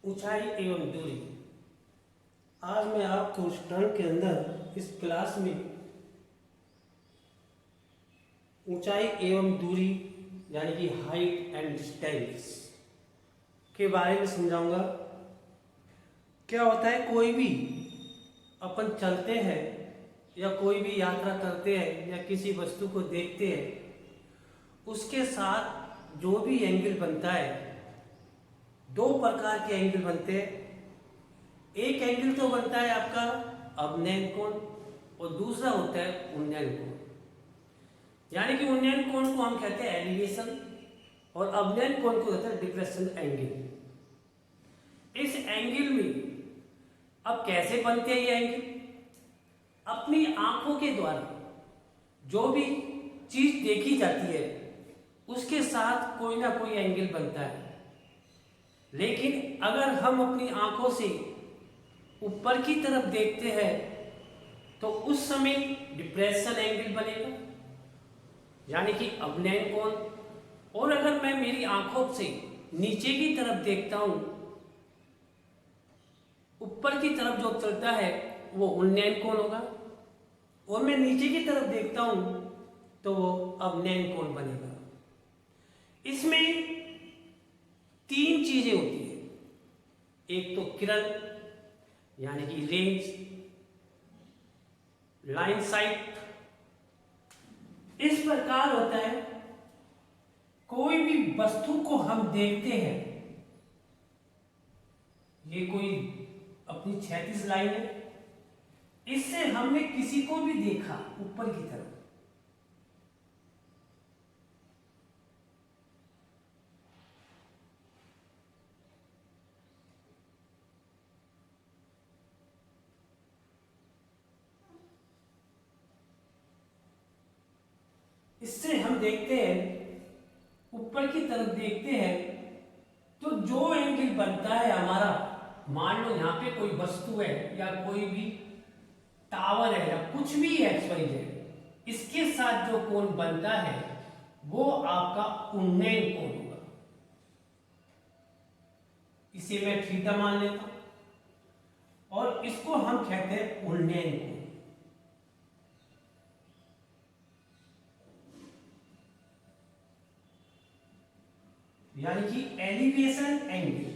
ऊंचाई एवं दूरी। आज मैं आपको उस टर्म के अंदर इस क्लास में ऊंचाई एवं दूरी यानी कि हाइट एंड डिस्टेंस के बारे में समझाऊंगा। क्या होता है, कोई भी अपन चलते हैं या कोई भी यात्रा करते हैं या किसी वस्तु को देखते हैं, उसके साथ जो भी एंगल बनता है, दो प्रकार के एंगल बनते हैं। एक एंगल तो बनता है आपका अवनयन कोण और दूसरा होता है उन्नयन कोण। यानी कि उन्नयन कोण को हम कहते हैं एलिवेशन और अवनयन कोण को कहते हैं डिप्रेशन एंगल। इस एंगल में अब कैसे बनते हैं ये एंगल? अपनी आंखों के द्वारा जो भी चीज देखी जाती है उसके साथ कोई ना कोई एंगल बनता है। लेकिन अगर हम अपनी आंखों से ऊपर की तरफ देखते हैं तो उस समय डिप्रेशन एंगल बनेगा यानी कि अवनयन कोण। और अगर मैं मेरी आंखों से नीचे की तरफ देखता हूं, ऊपर की तरफ जो चलता है वो उन्नयन कोण होगा, और मैं नीचे की तरफ देखता हूं तो वो अवनयन कोण बनेगा। इसमें तीन चीजें होती है। एक तो किरण यानी कि रेंज, लाइन साइट। इस प्रकार होता है, कोई भी वस्तु को हम देखते हैं, ये कोई अपनी क्षैतिज लाइन है, इससे हमने किसी को भी देखा ऊपर की तरफ, इससे हम देखते हैं ऊपर की तरफ देखते हैं तो जो एंगल बनता है हमारा, मान लो यहाँ पे कोई वस्तु है या कोई भी टावर है या कुछ भी XYZ, इसके साथ जो कोण बनता है वो आपका उन्नयन कोण होगा। इसे मैं थीटा मान लेता हूं और इसको हम कहते हैं उन्नयन कोण। यानी कि एलिवेशन एंगल।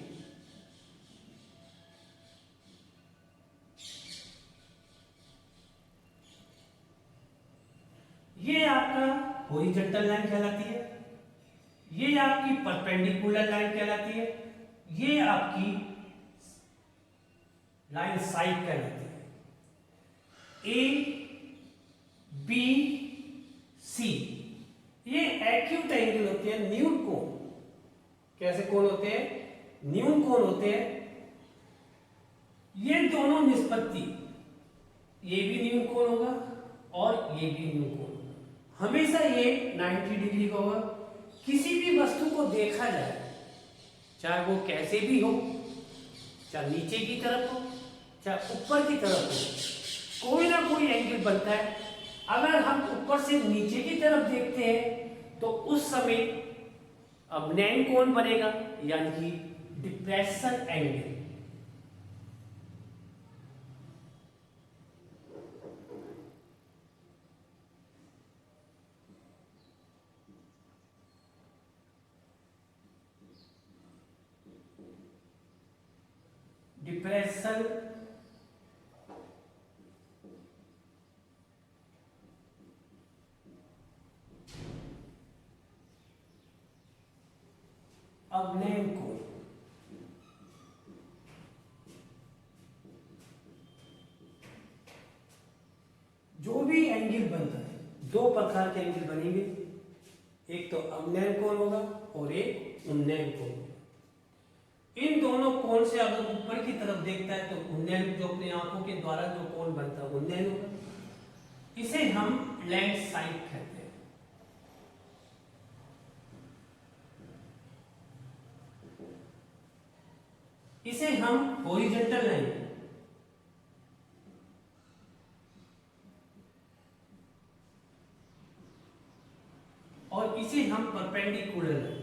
ये आपका हॉरिजॉन्टल लाइन कहलाती है, ये आपकी परपेंडिकुलर लाइन कहलाती है, ये आपकी लाइन साइड कहलाती है। ए बी सी ये एक्यूट एंगल होते हैं, न्यून कोण। कैसे कोण होते हैं? न्यून कोण होते हैं। ये दोनों निष्पत्ति, ये भी न्यून कोण होगा और ये भी न्यून कोण होगा। हमेशा ये 90 डिग्री का होगा। किसी भी वस्तु को देखा जाए, चाहे वो कैसे भी हो, चाहे नीचे की तरफ हो चाहे ऊपर की तरफ हो, कोई ना कोई एंगल बनता है। अगर हम ऊपर से नीचे की तरफ देखते हैं तो उस समय अवनयन कोण बनेगा यानी कि डिप्रेशन एंगल। डिप्रेशन अवनयन कोण। जो भी एंगल बनता है, दो प्रकार के एंगल बनेंगे, एक तो अवनयन कोण होगा और एक उन्नयन कोण होगा। इन दोनों कोण से अगर ऊपर की तरफ देखता है तो उन्नयन, जो अपनी आंखों के द्वारा जो कोण बनता है उन्नयन होगा। इसे हम लेंस साइट कहते हैं। इसे हम हॉरिजॉन्टल लाइन और इसे हम परपेंडिकुलर लाइन।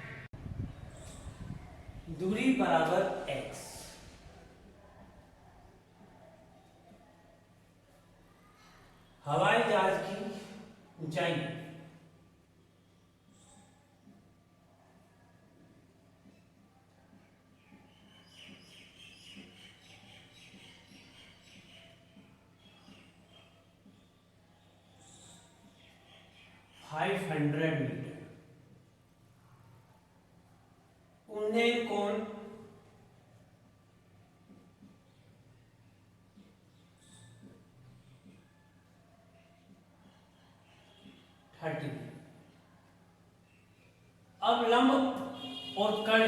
बराबर एक्स। हवाई जहाज की ऊंचाई 500 मीटर। उन्हें कोण 30। अब लंब और कर्ण,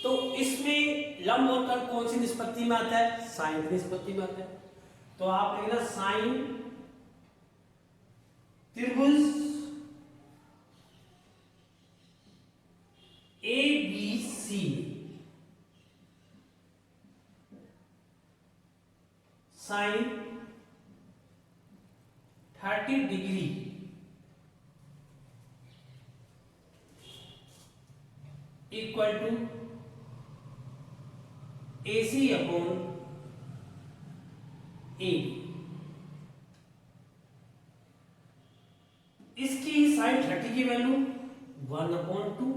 तो इसमें लंब और कर्ण कौन सी निष्पत्ति में आता है? साइन की निष्पत्ति में आता है। तो आप लिखना साइन त्रिभुज A B C, sine 30 degree equal to AC upon A. इसकी साइन 30 की वैल्यू 1/2,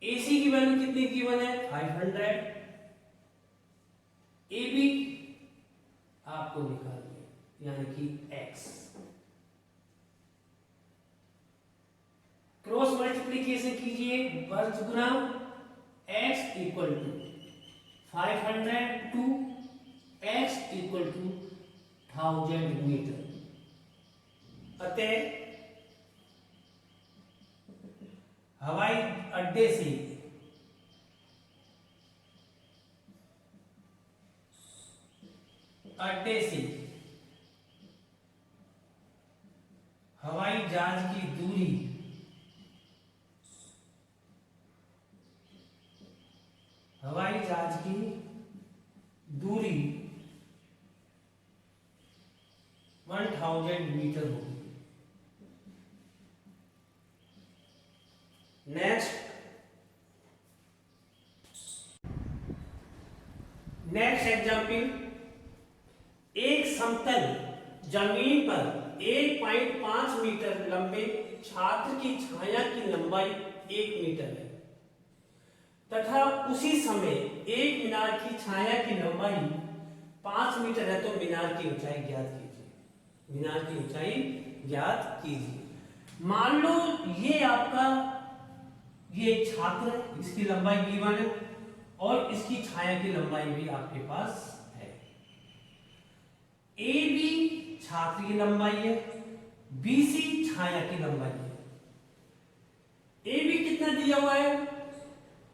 AC की वैल्यू कितनी गिवन है? 500। AB आपको निकालनी है, यानी कि x। क्रॉस मल्टीप्लीकेशन कीजिए, वर्ग गुना x equal to 500 two x equal to 1000 metre. अतः हवाई अड्डे से हवाई जहाज की दूरी हवाई जहाज की दूरी 1000 मीटर होगी। नेक्स्ट एग्जाम्पल, एक समतल जमीन पर 1.5 मीटर लंबे छात्र की छाया की लंबाई 1 मीटर है तथा उसी समय एक मीनार की छाया की लंबाई 5 मीटर है, तो मीनार की ऊंचाई ज्ञात कीजिए। मीनार की ऊंचाई ज्ञात कीजिए। मान लो ये आपका ये छात्र है, इसकी लंबाई गिवन है और इसकी छाया की लंबाई भी आपके पास है। ए बी छात्र की लंबाई है, BC छाया की लंबाई है। ए बी कितना दिया हुआ है?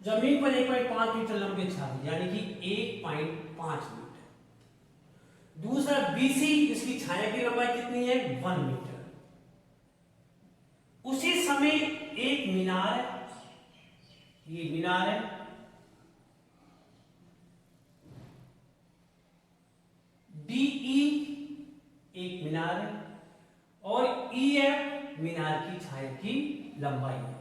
जमीन पर 1.5 मीटर लंबे छात्र, यानी कि 1.5 मीटर। दूसरा BC, इसकी छाया की लंबाई कितनी है? 1 मीटर। उसी समय एक मीनार है, ये मीनार है, DE एक मीनार है और EF मीनार की छाया की लंबाई है।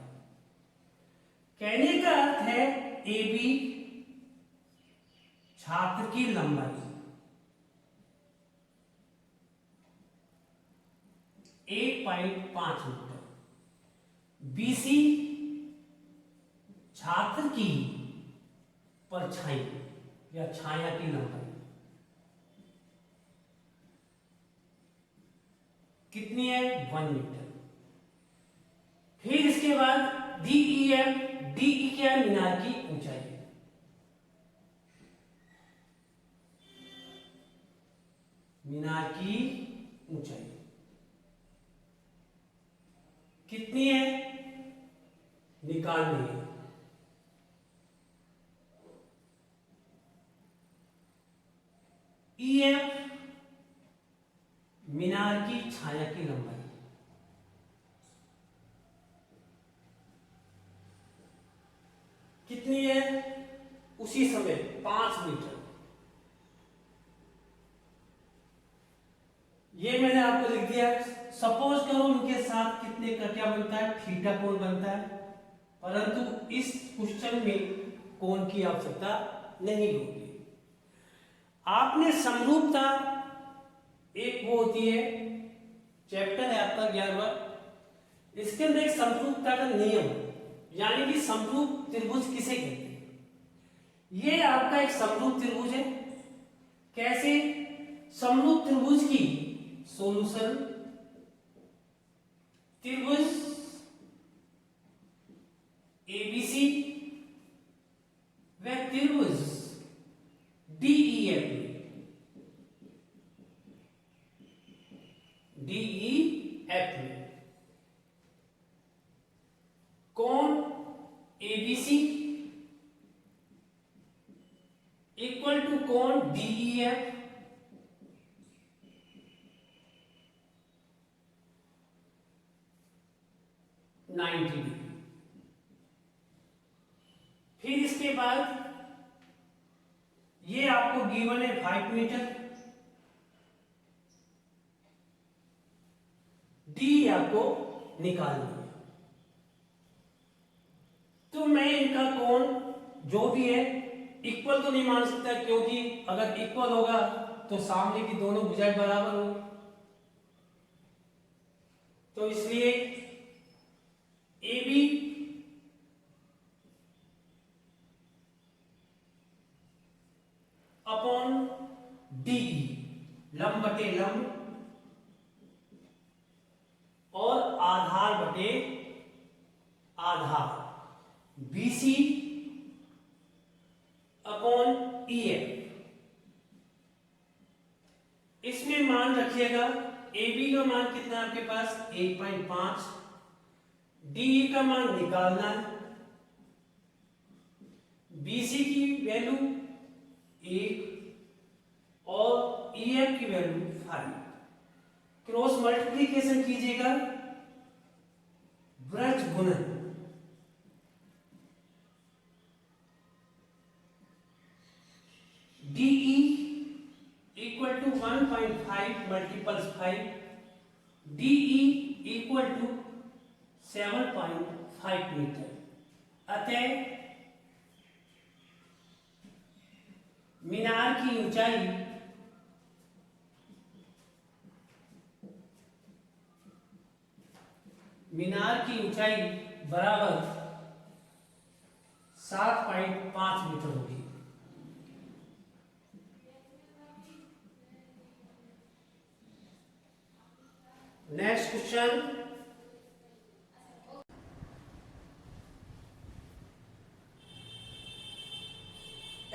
कहने का अर्थ है AB छात्र की लंबाई 1.5 मीटर, BC छात्र की परछाई या छाया की लंबाई कितनी है? 1 मीटर। फिर इसके बाद DEF, DE क्या है? मीनार की ऊंचाई है। मीनार की ऊंचाई कितनी है? निकालनी है। EF मीनार की छाया की लंबाई कितनी है? उसी समय 5 मीटर। ये मैंने आपको लिख दिया। सपोज करो उनके साथ कितने का क्या बनता है? थीटा कोण बनता है परंतु इस क्वेश्चन में कोण की आवश्यकता नहीं होगी। आपने समरूपता, एक वो होती है, चैप्टर है आपका 11वां, इसके अंदर एक समरूपता का नियम, यानी कि समरूप त्रिभुज किसे कहते हैं। ये आपका एक समरूप त्रिभुज है। कैसे? समरूप त्रिभुज की सॉल्यूशन त्रिभुज एबीसी व त्रिभुज डीईएफ में कोण एबीसी इक्वल टू कोण डीईएफ 90 डिग्री। फिर इसके बाद ये आपको गिवन है 5 मीटर, डी आपको निकालना है। तो मैं इनका कोण जो भी है इक्वल तो नहीं मान सकता, क्योंकि अगर इक्वल होगा तो सामने की दोनों भुजाएं बराबर होंगी। तो इसलिए ए बी अपॉन डी, लंब बटे लंब और आधार बटे आधार, बीसी अपॉन ई एफ। इसमें मान रखिएगा, ए बी का मान कितना है आपके पास 1.5, डी का मान निकालना है, बीसी की वैल्यू 1 और ई एफ की वैल्यू 5। क्रॉस मल्टीप्लीकेशन कीजिएगा, ब्रज गुणन, DE equal to 1.5 multiples 5, DE equal to 7.5 metre. अतः मीनार की ऊंचाई बराबर 7.5 मीटर होगी। Next question,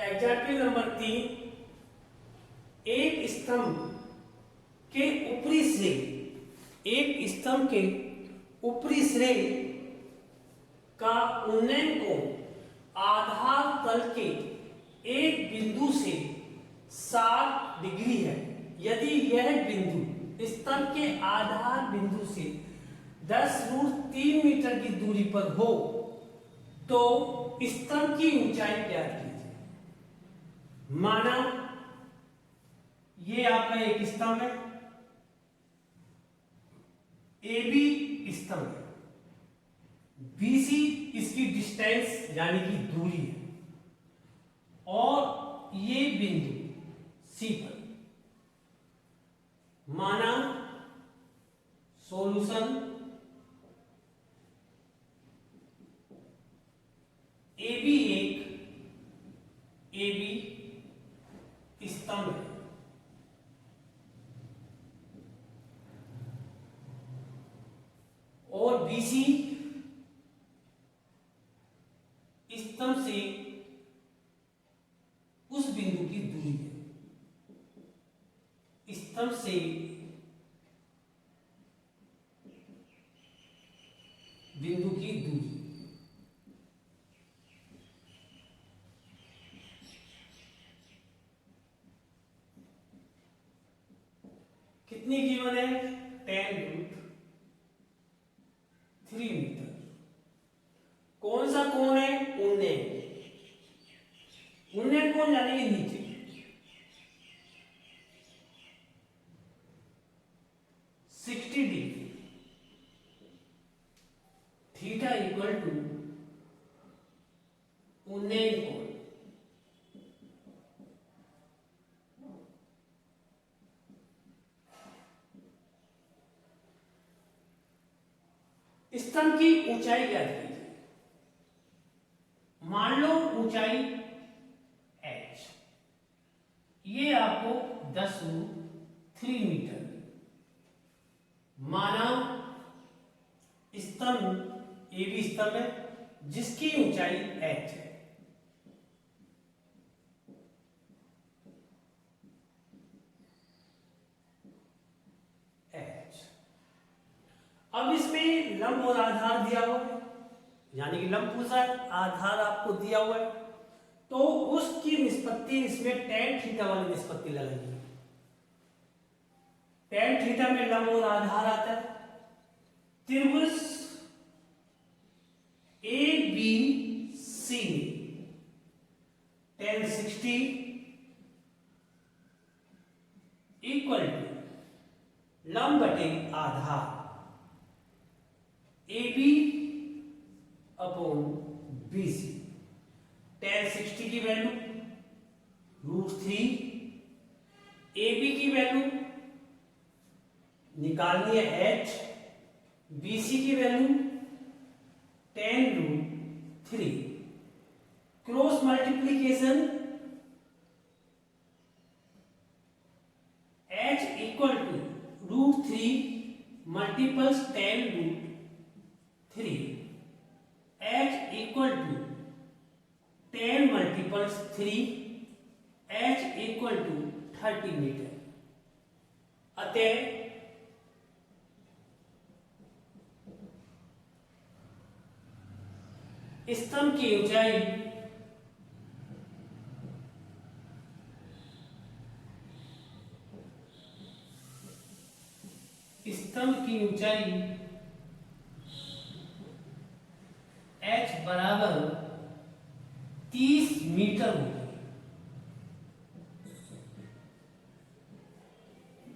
example number 3। एक स्तंभ के ऊपरी सिरे का उन्नयन कोण आधार तल के एक बिंदु से 60 डिग्री है। यदि यह बिंदु स्तंभ के आधार बिंदु से 10√3 मीटर की दूरी पर हो तो स्तंभ की ऊंचाई ज्ञात कीजिए। माना ये आपका एक स्तंभ है, ए बी स्तंभ है, बीसी इसकी डिस्टेंस यानी कि दूरी है, और ये बिंदु सी पर। माना सॉल्यूशन ए बी स्तंभ है, और बीसी स्तंभ से उस बिंदु की दूरी है। स्तंभ से बिंदु की दूरी कितनी गिवन है? 10√3 मीटर। कौन सा कोण है? उन्नयन कोण यानी कि नीचे। थीटा इक्वल टू स्तंभ की ऊंचाई ज्ञात कीजिए। मान लो ऊंचाई h, ये आपको 10√3 मीटर माना। स्तंभ ए बी स्तंभ है जिसकी ऊंचाई h है। अब इसमें लंब और आधार दिया हुआ है, यानी कि लंब पूछा है, आधार आपको दिया हुआ है, तो उसकी निष्पत्ति इसमें tan थीटा वाली निष्पत्ति लगेगी। tan थीटा में लंब और आधार आता है। त्रिभुज A B C tan 60 equal to लंब बटे आधार A B upon B C. tan 60 की वैल्यू √3, ए बी की वैल्यू निकालनी है h, बी सी की value tan√3। Cross multiplication h equal to √3 multiples tan√3, h equal to 10 multiples 3, h equal to 30 metre. अतः स्तंभ की ऊंचाई h बराबर 30 मीटर होगी।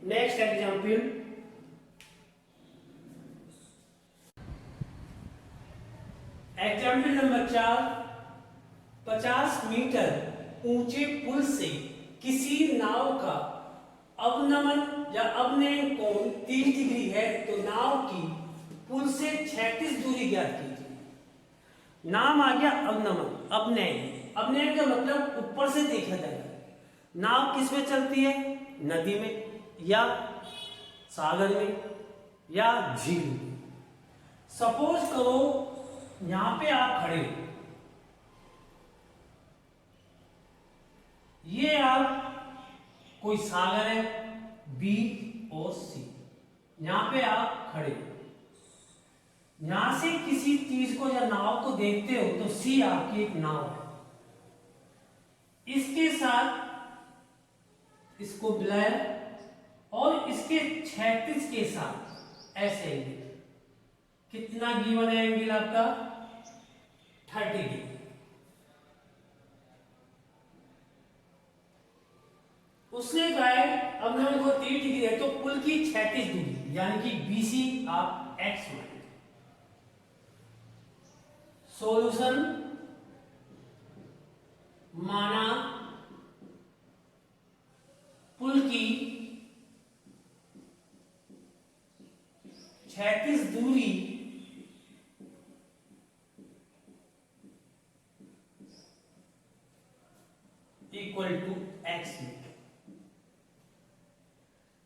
Next example, example number 4। 50 metre ऊंचे पुल से किसी नाव का अवनमन या अवनयन कोण 30 डिग्री है तो नाव की पुल से 36 दूरी ज्ञात कीजिए। नाम आ गया अवनमन, अवनयन। अवनयन का मतलब ऊपर से देखा जाएगा। नाव किस में चलती है? नदी में या सागर में या झील में। सपोज करो यहां पे आप खड़े हो, ये आप कोई सागर है बी और सी, यहां पे आप खड़े हो, यहां से किसी चीज को या नाव को देखते हो तो सी आपकी एक नाव है। इसके साथ इसको मिलाया और इसके 36 के साथ ऐसे एंगल, कितना गिवन है एंगल आपका? 30 डिग्री। उसने कहा है अब हम को 30 डिग्री है तो पुल की 36 दूरी यानी कि BC आप x मान। सॉल्यूशन माना पुल की 36 दूरी इक्वल टू x मीटर।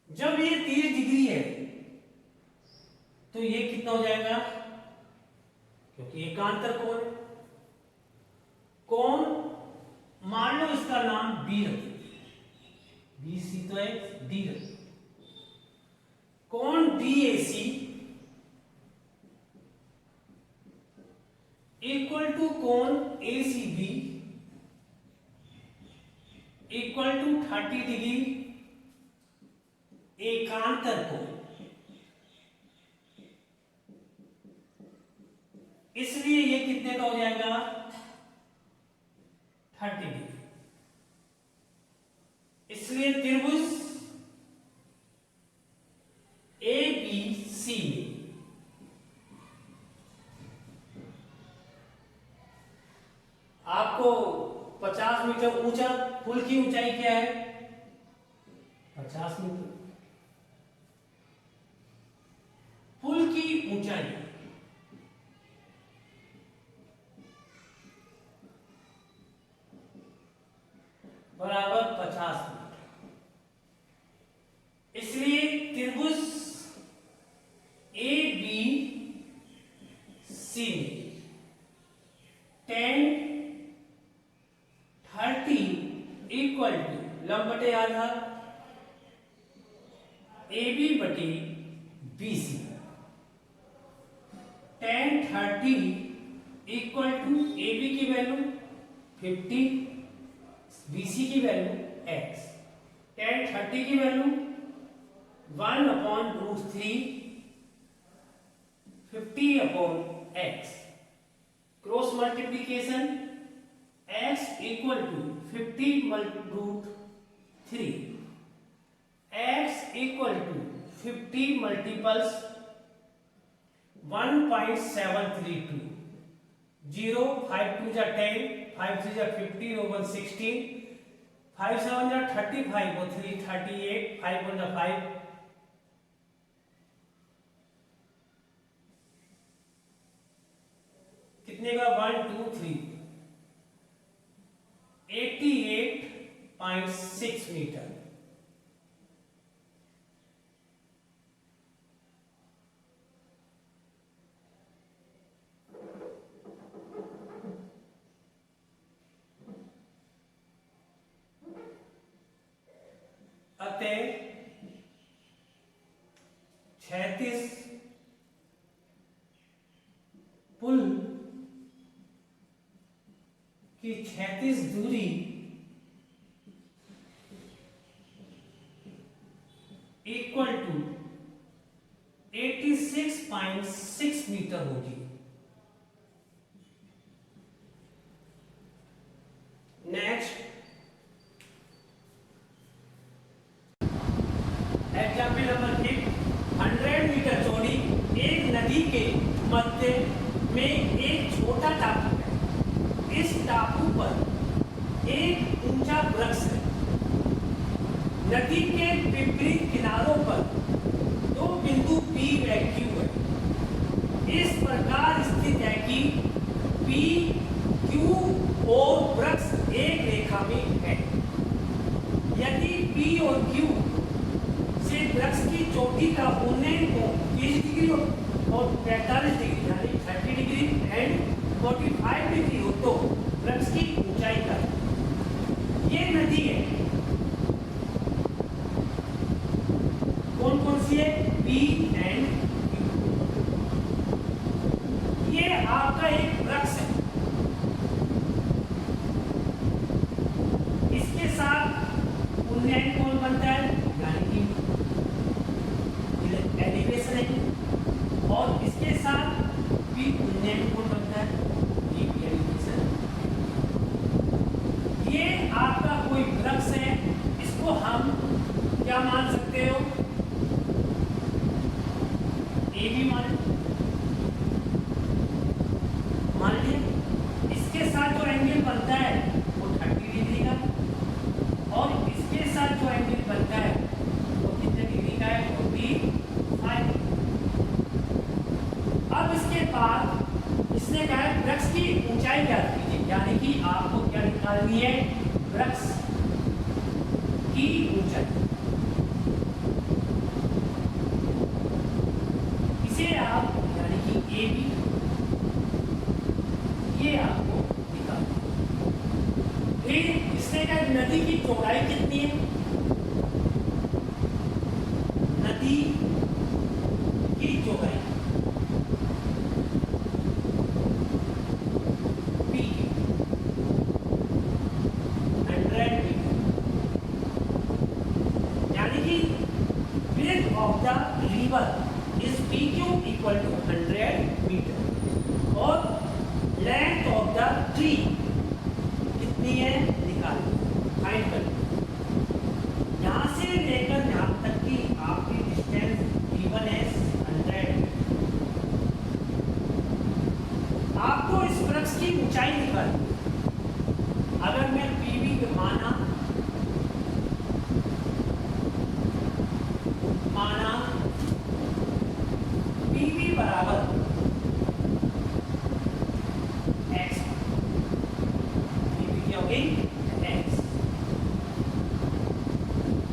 जब ये 30 डिग्री है तो ये कितना हो जाएगा? क्योंकि एकांतर कोण है। कोण मान लो इसका नाम B रखते, BC तो है, D रखते। कोण DAC इक्वल टू कोण ACB इक्वल टू 30 डिग्री एकांतर कोण। इसलिए ये कितने का हो जाएगा? 30 डिग्री। इसलिए त्रिभुज ABC में आपको 50 मीटर ऊंचा, पुल की ऊंचाई क्या है? 50 मीटर। पुल की ऊंचाई बराबर 50 मीटर। इसलिए त्रिभुज ए बी सी में 10 30 इक्वल टू लंब बटे आधार ए बी बटे B C. 10 30 equal to A B की वैल्यू 50, बी सी की वैल्यू x। 10 30 की value 1/√3, 50/x। Cross multiplication x equal to 50/√3, x equal to 50 multiples 1.732, 0 5 2 जा 10, 5 3 जा 15, 1 16, 5 7 जा 35, 3 38, 5 1 जा 5, कितने का 1 2 3 88.6 मीटर। अतः 36 पुल की 36 दूरी इक्वल टू 86.6 मीटर होगी। Next example number 8। 100 मीटर चौड़ी एक नदी के मध्य में एक छोटा टापू है। इस टापू पर एक ऊंचा वृक्ष है। नदी के विपरीत किनारों पर दो बिंदु P व Q है। इस प्रकार स्थित है कि P, Q और वृक्ष एक रेखा में है। यदि P और Q से वृक्ष की चोटी का उन्नयन कोण 30 डिग्री और 45 डिग्री यानी 30 डिग्री एंड 45 डिग्री हो तो वृक्ष की ऊंचाई का ये नदी है। कौन कौन सी है? P and Q। ये आपका एक वृक्ष है। इसके साथ उन्नयन कोण बनता है यानी कि एलिवेशन है और इसके साथ भी उन्नयन कोण बनता है एलिवेशन। ये आपका कोई वृक्ष है। इसको हम क्या मान सकते हो? ए भी मान लिया। इसके साथ जो एंगल बनता है वो 30 डिग्री का और इसके साथ जो एंगल बनता है वो कितने डिग्री का है? 45। अब इसके बाद इसने कहा है वृक्ष की ऊंचाई ज्ञात कीजिए, यानी कि आपको क्या निकालनी है? वृक्ष की ऊंचाई। इसे आप यानी कि ए बी ये आपको निकालना। फिर इसने कहा नदी की चौड़ाई कितनी है? नदी की चौड़ाई P 100 मीटर यानी कि width of the river is PQ equal to 100 metre और लेंथ ऑफ द ट्री कितनी है? निकालिए, फाइंड करिए। यहाँ से लेकर यहाँ तक की आपकी डिस्टेंस गिवन है 100। आपको इस वृक्ष की ऊंचाई निकालनी। अगर मैं PV माना PV बराबर x, PV क्या हो गई? x।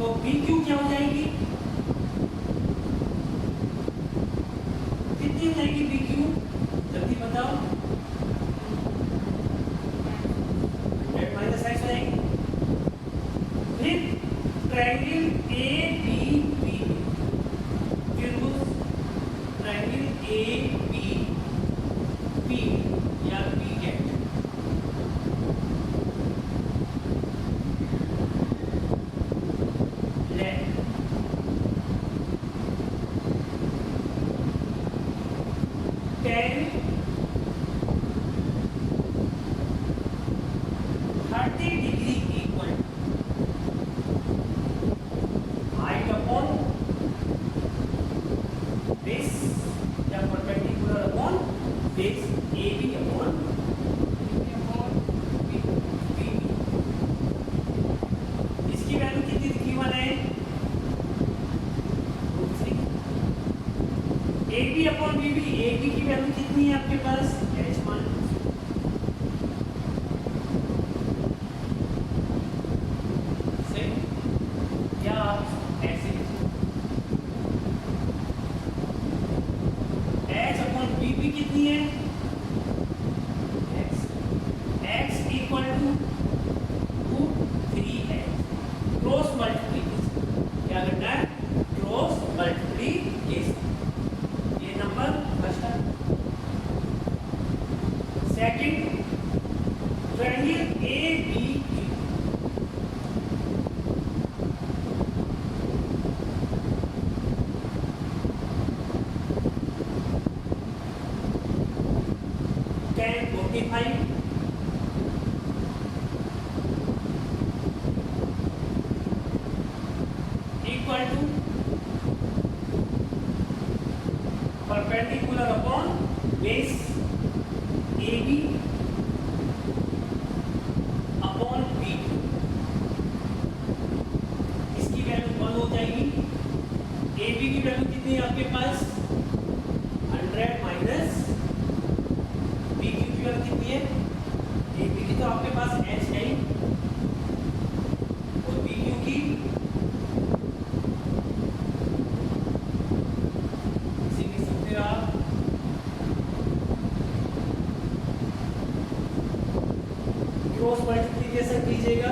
तो बी क्यू क्या हो जाएगी, कितनी हो जाएगी बी क्यू, जल्दी बताओ। 100 माइनस एक्स हो जाएगी। फिर ट्रायंगल ए बी बी, त्रिभुज ट्रायंगल ए बी बी या बी कैट, tan 30 degree equal height upon base या perpendicular upon base A B upon B. इसकी वैल्यू कितनी दिखी वन है, A B upon B B, A B की value कितनी है आपके पास, एच मान से या ऐसे एच अपॉन बी बी कितनी है, x, x equal to 3x, cross multiplication, क्या करना है, क्रॉस मल्टीप्लिकेशन। ये नंबर फर्स्ट है। Second triangle A B Q, tan 45 equal to perpendicular upon base A B upon B, इसकी वैल्यू 1 हो जाएगी। ए बी की वैल्यू कितनी है आपके पास, 100 माइनस बी की वैल्यू कितनी है, ए बी की तो आपके पास एच है ही, और बी क्यू की आप क्रॉस मल्टीप्लिकेशन कीजिएगा,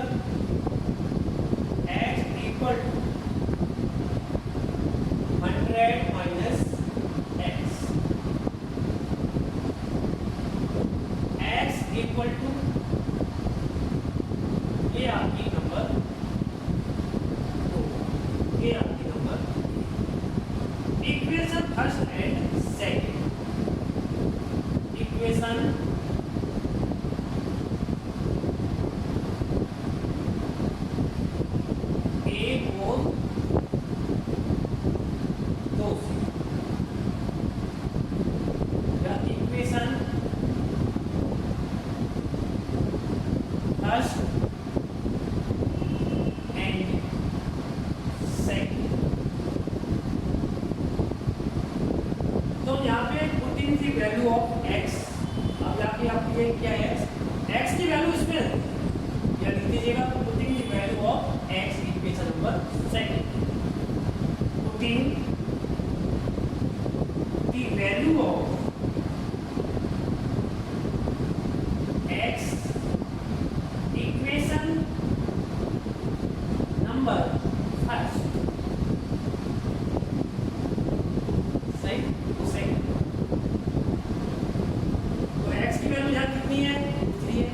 x equal 100 minus x, x equal to ये आपकी नंबर 2, ये आपकी number equation first and second, equation एक और दो या इक्वेशन फर्स्ट एंड सेकंड। तो यहाँ पे putting the value of x, अब जाके आपको ये क्या है, x की वैल्यू इसमें या लिख दीजिएगा, putting the value of x equation number second, putting the value of x equation number first, सही सेकंड। तो x की वैल्यू यहाँ कितनी है, 3 है,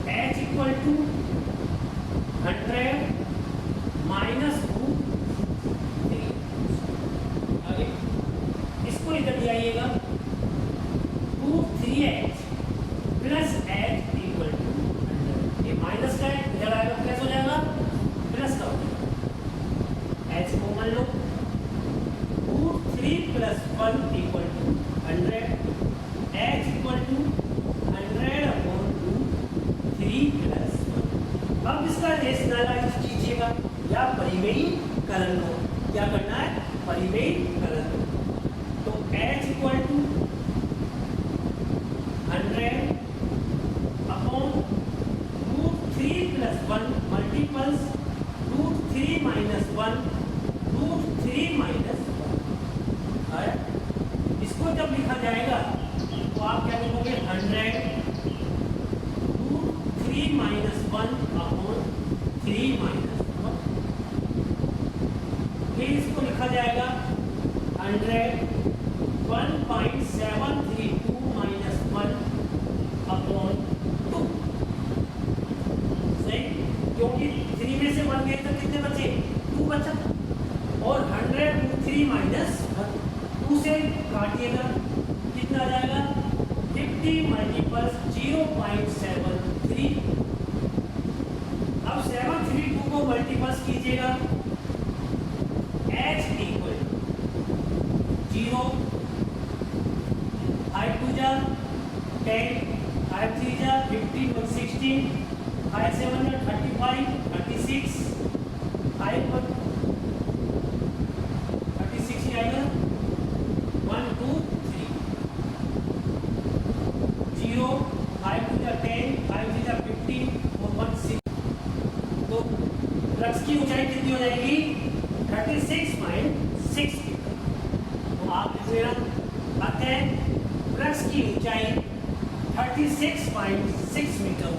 h इक्वल टू 100 माइनस 2 3, आगे इसको इधर ले आइएगा, 2 3h plus h equal to 100, ये माइनस का है, इधर आएगा कैसे हो जाएगा, प्लस का हो जाएगा, h को मान लो 2 3 plus 1 equal to 100, h equal to 100 upon 2 3 plus 1। अब इसका रेशनलाइज कीजिएगा या परिमेयीकरण को, क्या करना है, परिमेयीकरण। तो h equal to 100 upon root 3 plus 1 multiples root 3 minus 1 √3 minus 1। इसको जब लिखा जाएगा तो आप क्या लिखोगे 100 √3 माइनस 1 अपॉन 3 माइनस 1। फिर इसको लिखा जाएगा 100 1.732 माइनस 1 अपॉन 2। सही, क्योंकि 3 में से 1 गए तो कितने बचे 2 बचा, और 100 √3 माइनस 2 से काटिएगा कितना आ जाएगा 50 मल्टीपल्स 0.73। अब 732 को मल्टीपल्स कीजिएगा, h इक्वल 0, 5 2 जा 10, 5 3 जा 15 16, 5 7 जा 35 36, 5 पर 36 ही आएगा, 1 2 3 0, 5 2 जा 10, 5 3 जा 15 और 1 6। तो फ्लक्स की ऊंचाई कितनी हो जाएगी 36.6 मीटर। तो आप मेरा आते हैं फ्लक्स की ऊंचाई 36.6 मीटर